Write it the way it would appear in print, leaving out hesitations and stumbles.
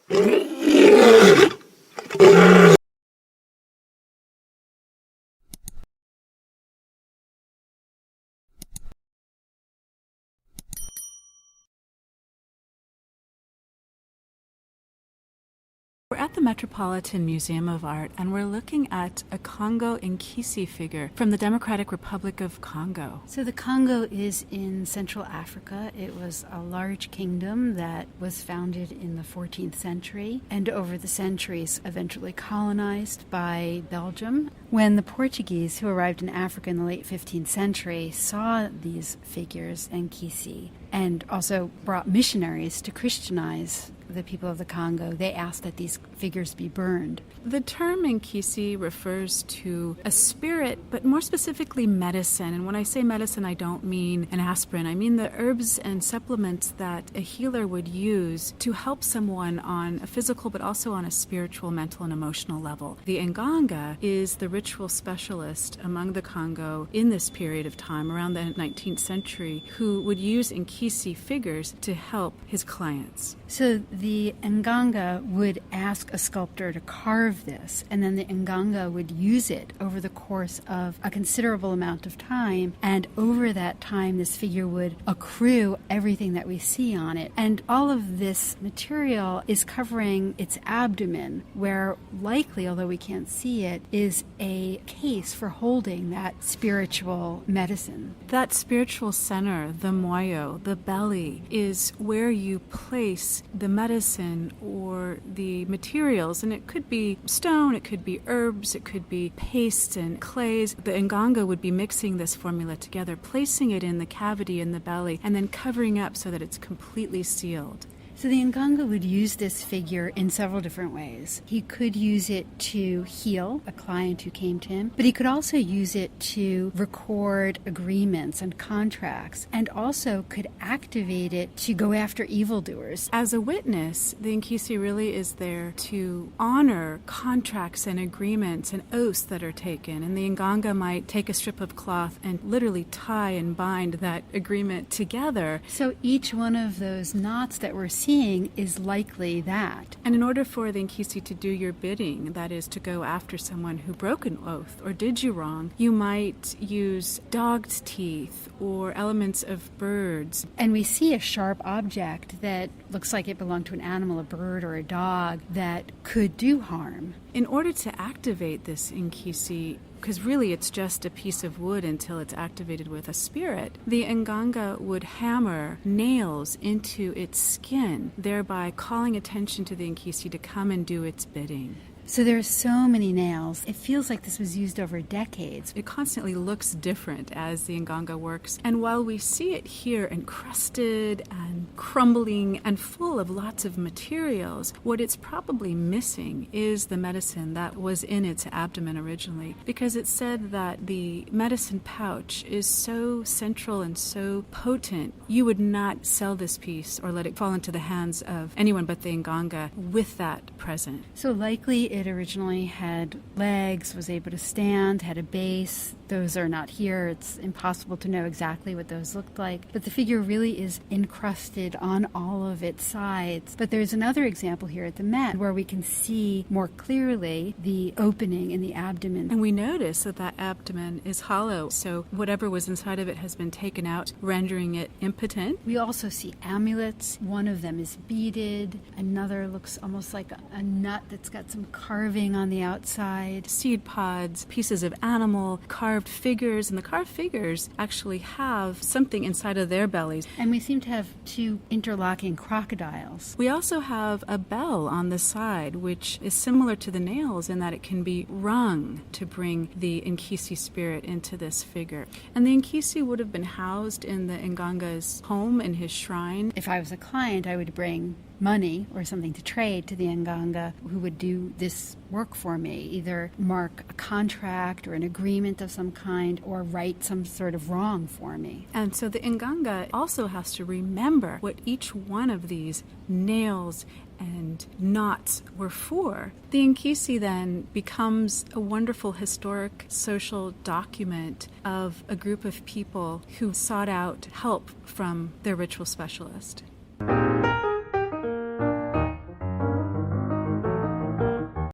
We're at the Metropolitan Museum of Art, and we're looking at a Congo nkisi figure from the Democratic Republic of Congo. So the Congo is in Central Africa. It was a large kingdom that was founded in the 14th century and over the centuries eventually colonized by Belgium. When the Portuguese, who arrived in Africa in the late 15th century, saw these figures, nkisi, and also brought missionaries to Christianize the people of the Congo, they asked that these figures be burned. The term nkisi refers to a spirit, but more specifically medicine. And when I say medicine, I don't mean an aspirin. I mean the herbs and supplements that a healer would use to help someone on a physical, but also on a spiritual, mental, and emotional level. The nganga is the ritual specialist among the Congo in this period of time, around the 19th century, who would use nkisi figures to help his clients. So the nganga would ask a sculptor to carve this, and then the nganga would use it over the course of a considerable amount of time, and over that time this figure would accrue everything that we see on it. And all of this material is covering its abdomen, where likely, although we can't see it, is a case for holding that spiritual medicine. That spiritual center, the moyo, the belly, is where you place the medicine or the materials, and it could be stone, it could be herbs, it could be pastes and clays. The nganga would be mixing this formula together, placing it in the cavity in the belly, and then covering up so that it's completely sealed. So the nganga would use this figure in several different ways. He could use it to heal a client who came to him, but he could also use it to record agreements and contracts, and also could activate it to go after evildoers. As a witness, the nkisi really is there to honor contracts and agreements and oaths that are taken, and the nganga might take a strip of cloth and literally tie and bind that agreement together. So each one of those knots that we're seeing is likely that. And in order for the nkisi to do your bidding, that is to go after someone who broke an oath or did you wrong, you might use dog's teeth or elements of birds. And we see a sharp object that looks like it belonged to an animal, a bird or a dog, that could do harm. In order to activate this nkisi, because really it's just a piece of wood until it's activated with a spirit, the nganga would hammer nails into its skin, thereby calling attention to the nkisi to come and do its bidding. So there are so many nails. It feels like this was used over decades. It constantly looks different as the nganga works. And while we see it here encrusted and crumbling and full of lots of materials, what it's probably missing is the medicine that was in its abdomen originally. Because it's said that the medicine pouch is so central and so potent, you would not sell this piece or let it fall into the hands of anyone but the nganga with that present. So likely it originally had legs, was able to stand, had a base. Those are not here. It's impossible to know exactly what those looked like. But the figure really is encrusted on all of its sides. But there's another example here at the Met where we can see more clearly the opening in the abdomen. And we notice that that abdomen is hollow. So whatever was inside of it has been taken out, rendering it impotent. We also see amulets. One of them is beaded. Another looks almost like a nut that's got some carving on the outside. Seed pods, pieces of animal, carved figures, and the carved figures actually have something inside of their bellies. And we seem to have two interlocking crocodiles. We also have a bell on the side, which is similar to the nails in that it can be rung to bring the nkisi spirit into this figure. And the nkisi would have been housed in the nganga's home, in his shrine. If I was a client, I would bring money or something to trade to the nganga who would do this work for me, either mark a contract or an agreement of some kind or right some sort of wrong for me. And so the nganga also has to remember what each one of these nails and knots were for. The nkisi then becomes a wonderful historic social document of a group of people who sought out help from their ritual specialist.